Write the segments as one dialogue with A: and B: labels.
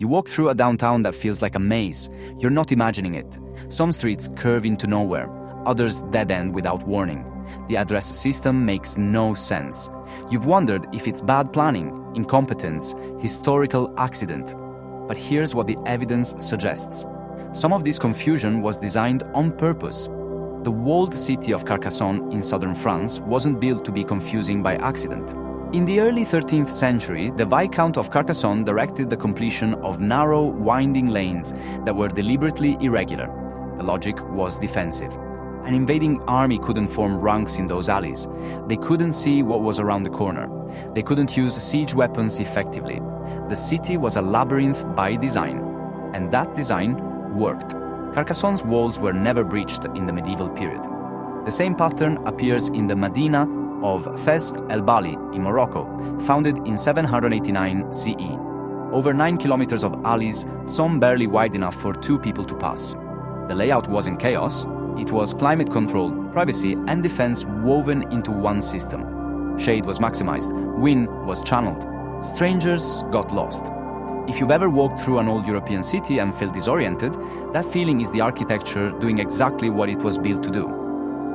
A: You walk through a downtown that feels like a maze. You're not imagining it. Some streets curve into nowhere, others dead end without warning. The address system makes no sense. You've wondered if it's bad planning, incompetence, historical accident. But here's what the evidence suggests. Some of this confusion was designed on purpose. The walled city of Carcassonne in southern France wasn't built to be confusing by accident. In the early 13th century, the Viscount of Carcassonne directed the completion of narrow, winding lanes that were deliberately irregular. The logic was defensive. An invading army couldn't form ranks in those alleys. They couldn't see what was around the corner. They couldn't use siege weapons effectively. The city was a labyrinth by design. And that design worked. Carcassonne's walls were never breached in the medieval period. The same pattern appears in the Medina of Fez el Bali in Morocco, founded in 789 CE. Over 9 kilometers of alleys, some barely wide enough for 2 people to pass. The layout wasn't chaos. It was climate control, privacy, and defense woven into one system. Shade was maximized, wind was channeled. Strangers got lost. If you've ever walked through an old European city and felt disoriented, that feeling is the architecture doing exactly what it was built to do.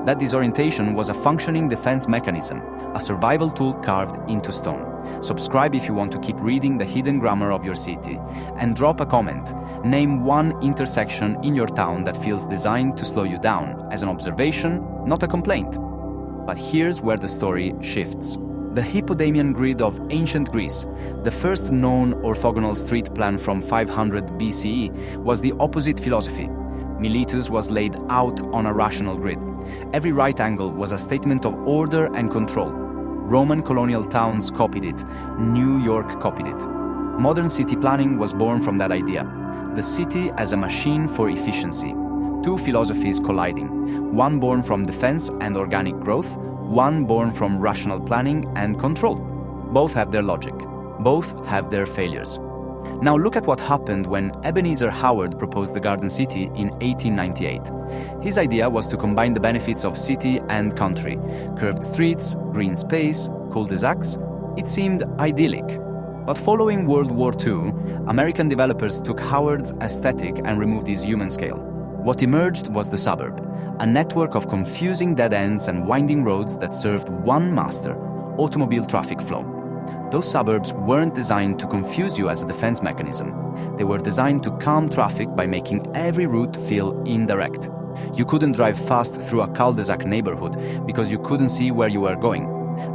A: That disorientation was a functioning defense mechanism, a survival tool carved into stone. Subscribe if you want to keep reading the hidden grammar of your city, and drop a comment. Name one intersection in your town that feels designed to slow you down, as an observation, not a complaint. But here's where the story shifts. The Hippodamian grid of ancient Greece, the first known orthogonal street plan from 500 BCE, was the opposite philosophy. Miletus was laid out on a rational grid. Every right angle was a statement of order and control. Roman colonial towns copied it. New York copied it. Modern city planning was born from that idea. The city as a machine for efficiency. 2 philosophies colliding. One born from defense and organic growth, one born from rational planning and control. Both have their logic. Both have their failures. Now look at what happened when Ebenezer Howard proposed the Garden City in 1898. His idea was to combine the benefits of city and country. Curved streets, green space, cul-de-sacs. It seemed idyllic. But following World War II, American developers took Howard's aesthetic and removed his human scale. What emerged was the suburb, a network of confusing dead ends and winding roads that served one master: automobile traffic flow. Those suburbs weren't designed to confuse you as a defense mechanism. They were designed to calm traffic by making every route feel indirect. You couldn't drive fast through a cul-de-sac neighborhood because you couldn't see where you were going.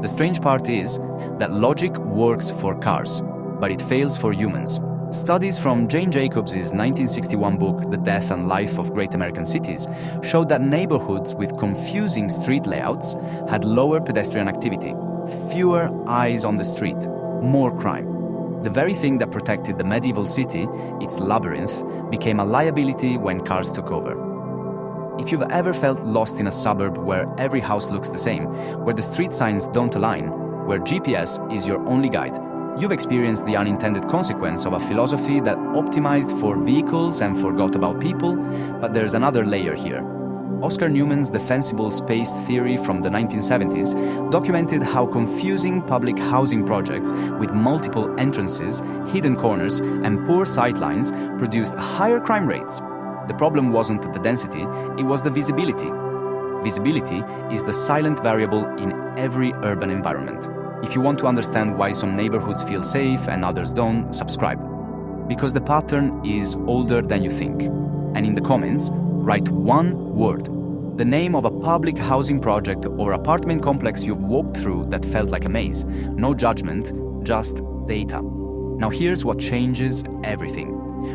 A: The strange part is that logic works for cars, but it fails for humans. Studies from Jane Jacobs' 1961 book, The Death and Life of Great American Cities, showed that neighborhoods with confusing street layouts had lower pedestrian activity, fewer eyes on the street, more crime. The very thing that protected the medieval city, its labyrinth, became a liability when cars took over. If you've ever felt lost in a suburb where every house looks the same, where the street signs don't align, where GPS is your only guide, you've experienced the unintended consequence of a philosophy that optimized for vehicles and forgot about people. But there's another layer here. Oscar Newman's defensible space theory from the 1970s documented how confusing public housing projects with multiple entrances, hidden corners, and poor sightlines produced higher crime rates. The problem wasn't the density, it was the visibility. Visibility is the silent variable in every urban environment. If you want to understand why some neighborhoods feel safe and others don't, subscribe. Because the pattern is older than you think. And in the comments, write one word. The name of a public housing project or apartment complex you've walked through that felt like a maze. No judgment, just data. Now here's what changes everything.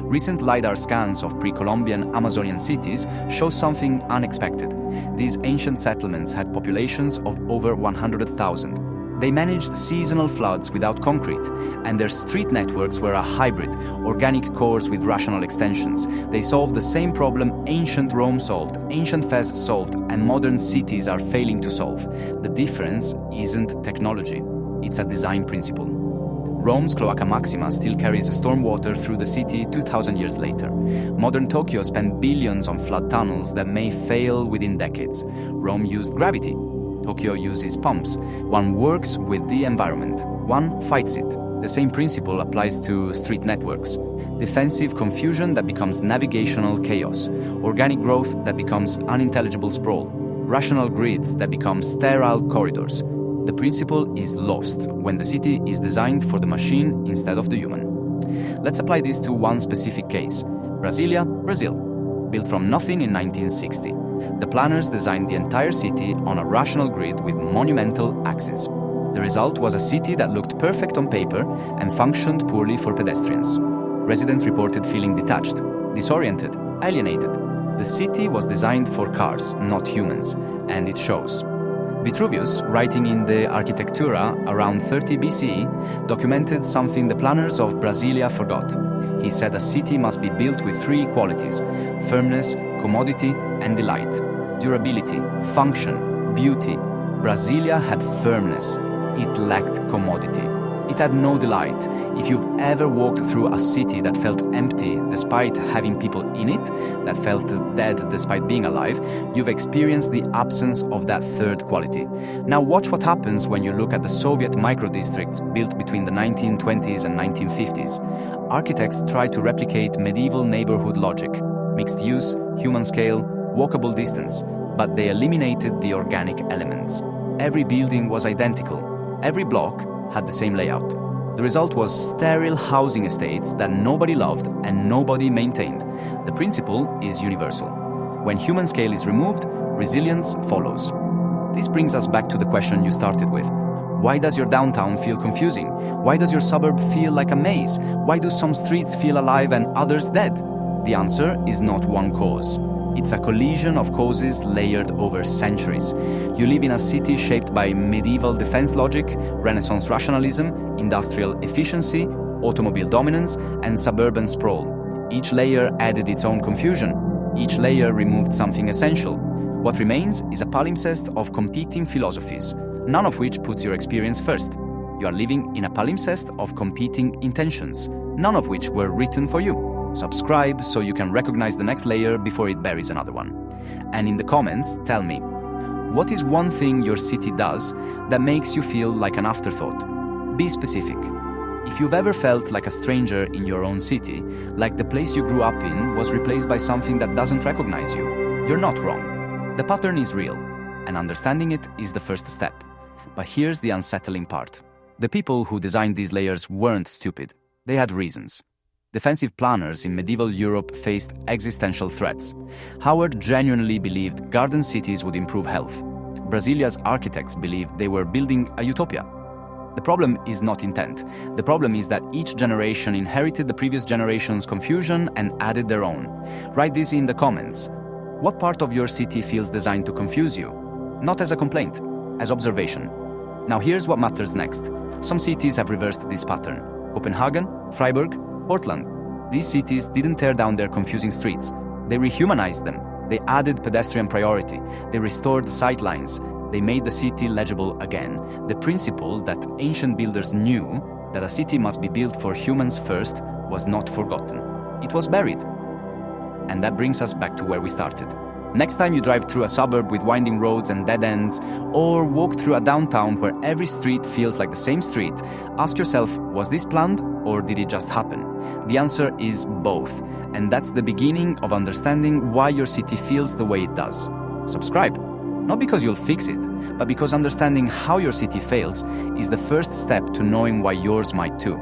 A: Recent LiDAR scans of pre-Columbian Amazonian cities show something unexpected. These ancient settlements had populations of over 100,000. They managed seasonal floods without concrete, and their street networks were a hybrid, organic cores with rational extensions. They solved the same problem ancient Rome solved, ancient Fez solved, and modern cities are failing to solve. The difference isn't technology, it's a design principle. Rome's Cloaca Maxima still carries stormwater through the city 2,000 years later. Modern Tokyo spent billions on flood tunnels that may fail within decades. Rome used gravity. Tokyo uses pumps. One works with the environment, one fights it. The same principle applies to street networks. Defensive confusion that becomes navigational chaos, organic growth that becomes unintelligible sprawl, rational grids that become sterile corridors. The principle is lost when the city is designed for the machine instead of the human. Let's apply this to one specific case. Brasília, Brazil. Built from nothing in 1960. The planners designed the entire city on a rational grid with monumental axes. The result was a city that looked perfect on paper and functioned poorly for pedestrians. Residents reported feeling detached, disoriented, alienated. The city was designed for cars, not humans, and it shows. Vitruvius, writing in the Architectura around 30 BCE, documented something the planners of Brasília forgot. He said a city must be built with three qualities: firmness, commodity, and delight. Durability, function, beauty. Brasília had firmness. It lacked commodity. It had no delight. If you've ever walked through a city that felt empty despite having people in it, that felt dead despite being alive, you've experienced the absence of that third quality. Now watch what happens when you look at the Soviet micro-districts built between the 1920s and 1950s. Architects tried to replicate medieval neighborhood logic, mixed use, human scale, walkable distance, but they eliminated the organic elements. Every building was identical. Every block had the same layout. The result was sterile housing estates that nobody loved and nobody maintained. The principle is universal. When human scale is removed, resilience follows. This brings us back to the question you started with. Why does your downtown feel confusing? Why does your suburb feel like a maze? Why do some streets feel alive and others dead? The answer is not one cause. It's a collision of causes layered over centuries. You live in a city shaped by medieval defense logic, Renaissance rationalism, industrial efficiency, automobile dominance, and suburban sprawl. Each layer added its own confusion. Each layer removed something essential. What remains is a palimpsest of competing philosophies, none of which puts your experience first. You are living in a palimpsest of competing intentions, none of which were written for you. Subscribe so you can recognize the next layer before it buries another one. And in the comments, tell me, what is one thing your city does that makes you feel like an afterthought? Be specific. If you've ever felt like a stranger in your own city, like the place you grew up in was replaced by something that doesn't recognize you, you're not wrong. The pattern is real, and understanding it is the first step. But here's the unsettling part. The people who designed these layers weren't stupid. They had reasons. Defensive planners in medieval Europe faced existential threats. Howard genuinely believed garden cities would improve health. Brasília's architects believed they were building a utopia. The problem is not intent. The problem is that each generation inherited the previous generation's confusion and added their own. Write this in the comments. What part of your city feels designed to confuse you? Not as a complaint, as observation. Now here's what matters next. Some cities have reversed this pattern. Copenhagen, Freiburg, Portland. These cities didn't tear down their confusing streets. They rehumanized them. They added pedestrian priority. They restored sight lines. They made the city legible again. The principle that ancient builders knew, that a city must be built for humans first, was not forgotten. It was buried. And that brings us back to where we started. Next time you drive through a suburb with winding roads and dead ends, or walk through a downtown where every street feels like the same street, ask yourself, was this planned or did it just happen? The answer is both, and that's the beginning of understanding why your city feels the way it does. Subscribe, not because you'll fix it, but because understanding how your city fails is the first step to knowing why yours might too.